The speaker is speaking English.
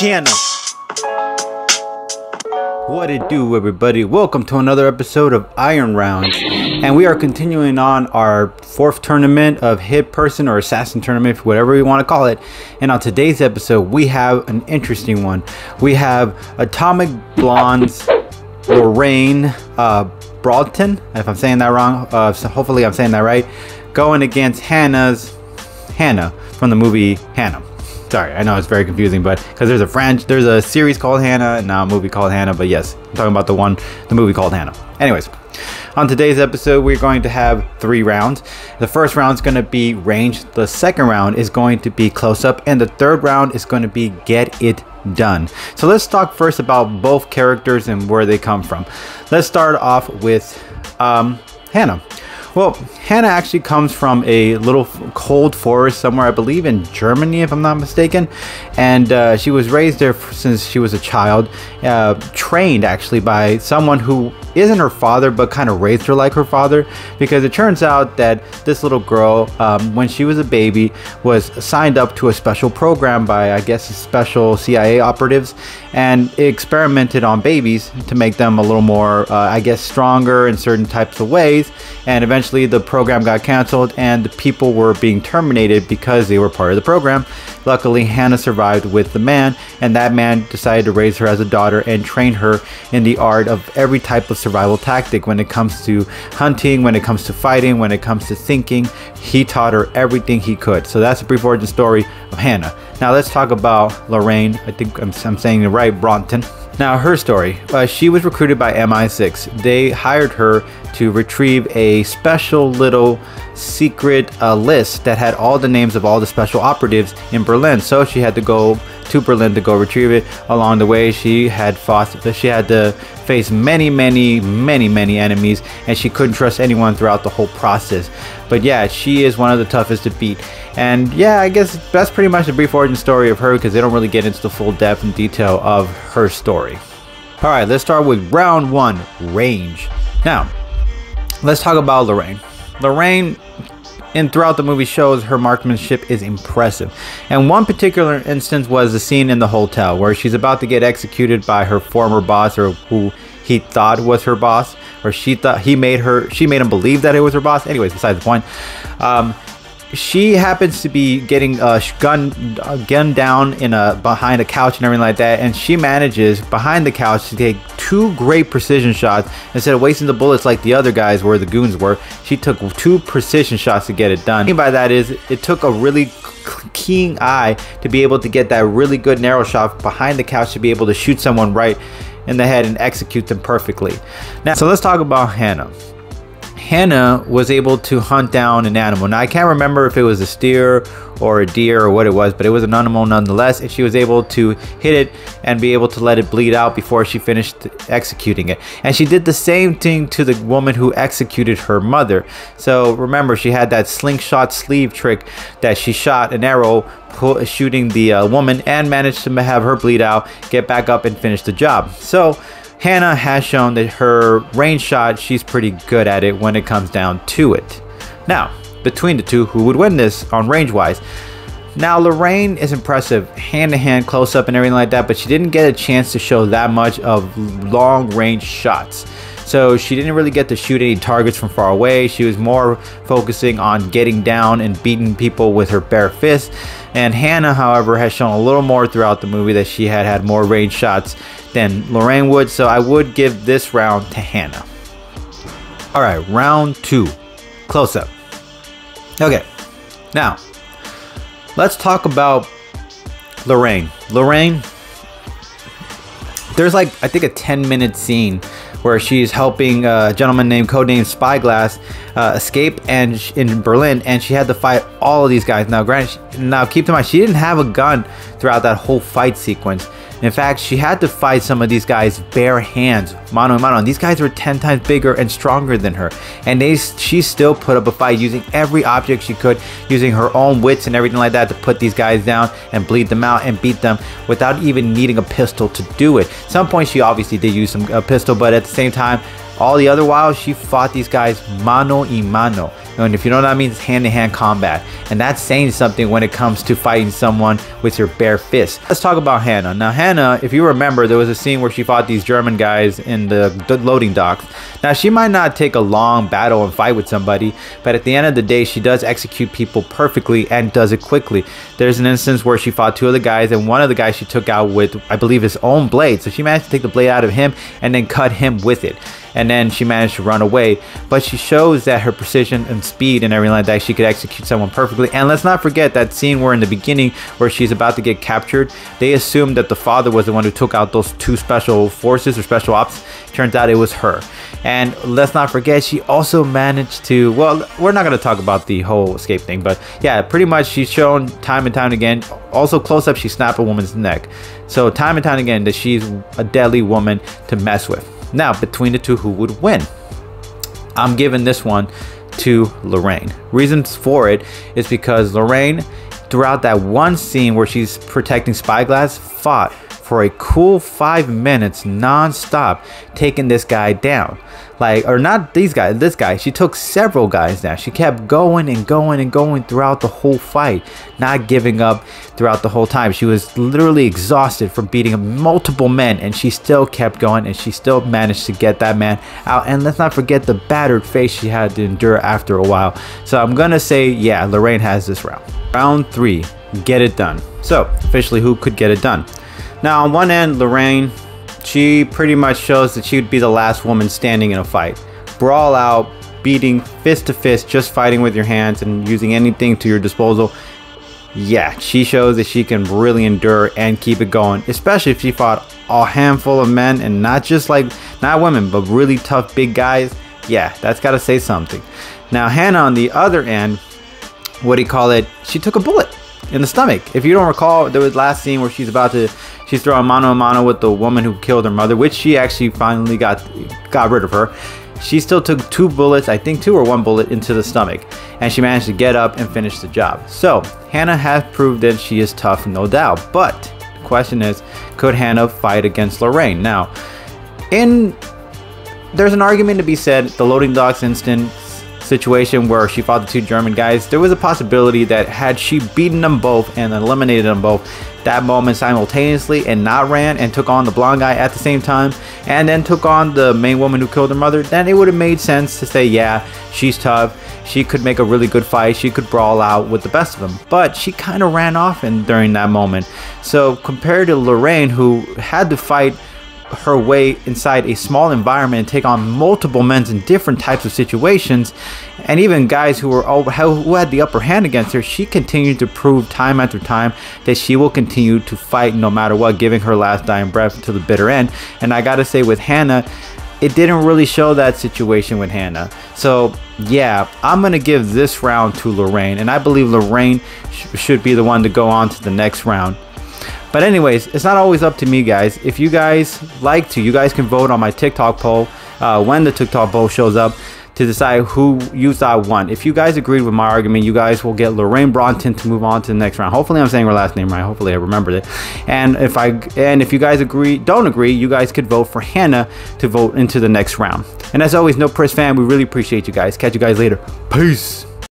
Hanna. What it do, everybody? Welcome to another episode of Iron Rounds, and we are continuing on our fourth tournament of hit person or assassin tournament, whatever you want to call it. And on today's episode, we have an interesting one. We have Atomic Blonde's Lorraine Broughton, if I'm saying that wrong. So hopefully I'm saying that right. Going against Hanna from the movie Hanna. Sorry, I know it's very confusing, but because there's a series called Hanna and now a movie called Hanna, but yes, I'm talking about the movie called Hanna. Anyways, on today's episode, we're going to have 3 rounds. The first round is going to be range, the second round is going to be close up, and the third round is going to be get it done. So let's talk first about both characters and where they come from. Let's start off with Hanna. Well, Hanna actually comes from a little cold forest somewhere, I believe in Germany, if I'm not mistaken. And she was raised there since she was a child, trained actually by someone who isn't her father, but kind of raised her like her father. Because it turns out that this little girl, when she was a baby, was signed up to a special program by, I guess, special CIA operatives. And it experimented on babies to make them a little more, I guess, stronger in certain types of ways. And eventually the program got canceled and the people were being terminated because they were part of the program. Luckily, Hanna survived with the man, and that man decided to raise her as a daughter and train her in the art of every type of survival tactic. When it comes to hunting, when it comes to fighting, when it comes to thinking, he taught her everything he could. So that's a brief origin story of Hanna. Now let's talk about Lorraine. I think I'm saying it right, Broughton. Now her story, she was recruited by MI6. They hired her to retrieve a special little secret list that had all the names of all the special operatives in Berlin. So she had to go to Berlin to go retrieve it. Along the way, she had to face many enemies, and she couldn't trust anyone throughout the whole process. But yeah, she is one of the toughest to beat. And yeah, I guess that's pretty much the brief origin story of her, because they don't really get into the full depth and detail of her story. Alright, let's start with round 1, range. Now, let's talk about Lorraine. Lorraine, throughout the movie, shows her marksmanship is impressive. And one particular instance was the scene in the hotel where she's about to get executed by her former boss, or who he thought was her boss, or she made him believe that it was her boss. Anyways, besides the point. She happens to be getting gunned down behind a couch and everything like that, and she manages behind the couch to take 2 great precision shots. Instead of wasting the bullets like the other guys where the goons were, she took 2 precision shots to get it done. What I mean by that is it took a really keen eye to be able to get that really good narrow shot behind the couch to be able to shoot someone right in the head and execute them perfectly. Now, so let's talk about Hanna. Hanna was able to hunt down an animal. Now I can't remember if it was a steer or a deer or what it was, but it was an animal nonetheless, and she was able to hit it and be able to let it bleed out before she finished executing it. And she did the same thing to the woman who executed her mother. So remember, she had that slingshot sleeve trick that she shot an arrow shooting the woman and managed to have her bleed out, get back up and finish the job. So Hanna has shown that her range shot, she's pretty good at it when it comes down to it. Now, between the two, who would win this on range wise? Now, Lorraine is impressive, hand-to-hand, close-up and everything like that, but she didn't get a chance to show that much of long-range shots. So she didn't really get to shoot any targets from far away. She was more focusing on getting down and beating people with her bare fists. And Hanna, however, has shown a little more throughout the movie that she had more range shots than Lorraine would. So I would give this round to Hanna. Alright, round 2. Close up. Okay, now let's talk about Lorraine. Lorraine, there's like, I think, a 10-minute scene where she's helping a gentleman named codename Spyglass escape in Berlin, and she had to fight all of these guys. Now granted, now keep in mind, she didn't have a gun throughout that whole fight sequence. In fact, she had to fight some of these guys bare hands, mano a mano. And these guys were 10 times bigger and stronger than her, and she still put up a fight using every object she could, using her own wits and everything like that to put these guys down and bleed them out and beat them without even needing a pistol to do it. At some point she obviously did use a pistol, but at the same time, all the other while she fought these guys mano a mano. And if you know what that means, it's hand-to-hand combat. And that's saying something when it comes to fighting someone with your bare fist. Let's talk about Hanna. Now Hanna, if you remember, there was a scene where she fought these German guys in the loading docks. Now she might not take a long battle and fight with somebody, but at the end of the day, she does execute people perfectly and does it quickly. There's an instance where she fought two of the guys, and one of the guys she took out with, I believe, his own blade. So she managed to take the blade out of him and then cut him with it. And then she managed to run away. But she shows that her precision and speed and everything like that, she could execute someone perfectly. And let's not forget that scene where in the beginning where she's about to get captured, they assumed that the father was the one who took out those two special forces or special ops. Turns out it was her. And let's not forget, she also managed to, well, we're not going to talk about the whole escape thing, but yeah, pretty much she's shown time and time again. Also close up, she snapped a woman's neck. So time and time again that she's a deadly woman to mess with. Now, between the two, who would win? I'm giving this one to Lorraine. Reasons for it is because Lorraine, throughout that one scene where she's protecting Spyglass, fought for a cool 5 minutes non-stop, taking this guy down. Like, or not these guys, this guy. She took several guys down. She kept going and going and going throughout the whole fight, not giving up throughout the whole time. She was literally exhausted from beating multiple men, and she still kept going, and she still managed to get that man out. And let's not forget the battered face she had to endure after a while. So I'm gonna say, yeah, Lorraine has this round. Round 3, get it done. So officially, who could get it done? Now, on one end, Lorraine, she pretty much shows that she would be the last woman standing in a fight. Brawl out, beating fist to fist, just fighting with your hands and using anything to your disposal. Yeah, she shows that she can really endure and keep it going, especially if she fought a handful of men and not just like, not women, but really tough big guys. Yeah, that's got to say something. Now, Hanna on the other end, what do you call it? She took a bullet in the stomach. If you don't recall, there was last scene where she's throwing mano a mano with the woman who killed her mother, which she actually finally got rid of her. She still took 2 bullets, I think 2 or 1 bullet into the stomach, and she managed to get up and finish the job. So Hanna has proved that she is tough, no doubt. But the question is, could Hanna fight against Lorraine? Now, there's an argument to be said, the loading docks instance situation where she fought the 2 German guys, there was a possibility that had she beaten them both and eliminated them both that moment simultaneously and not ran and took on the blonde guy at the same time and then took on the main woman who killed her mother, then it would have made sense to say, yeah, she's tough, she could make a really good fight, she could brawl out with the best of them. But she kind of ran off during that moment. So compared to Lorraine, who had to fight her way inside a small environment and take on multiple men in different types of situations, and even guys who had the upper hand against her, she continued to prove time after time that she will continue to fight no matter what, giving her last dying breath to the bitter end. And I gotta say, with Hanna, it didn't really show that situation with Hanna. So yeah, I'm gonna give this round to Lorraine, and I believe Lorraine should be the one to go on to the next round. But anyways, it's not always up to me, guys. If you guys like to, you guys can vote on my TikTok poll when the TikTok poll shows up to decide who you thought won. If you guys agreed with my argument, you guys will get Lorraine Broughton to move on to the next round. Hopefully I'm saying her last name right. Hopefully I remembered it. And if you guys don't agree, you guys could vote for Hanna to vote into the next round. And as always, no press fan, we really appreciate you guys. Catch you guys later. Peace.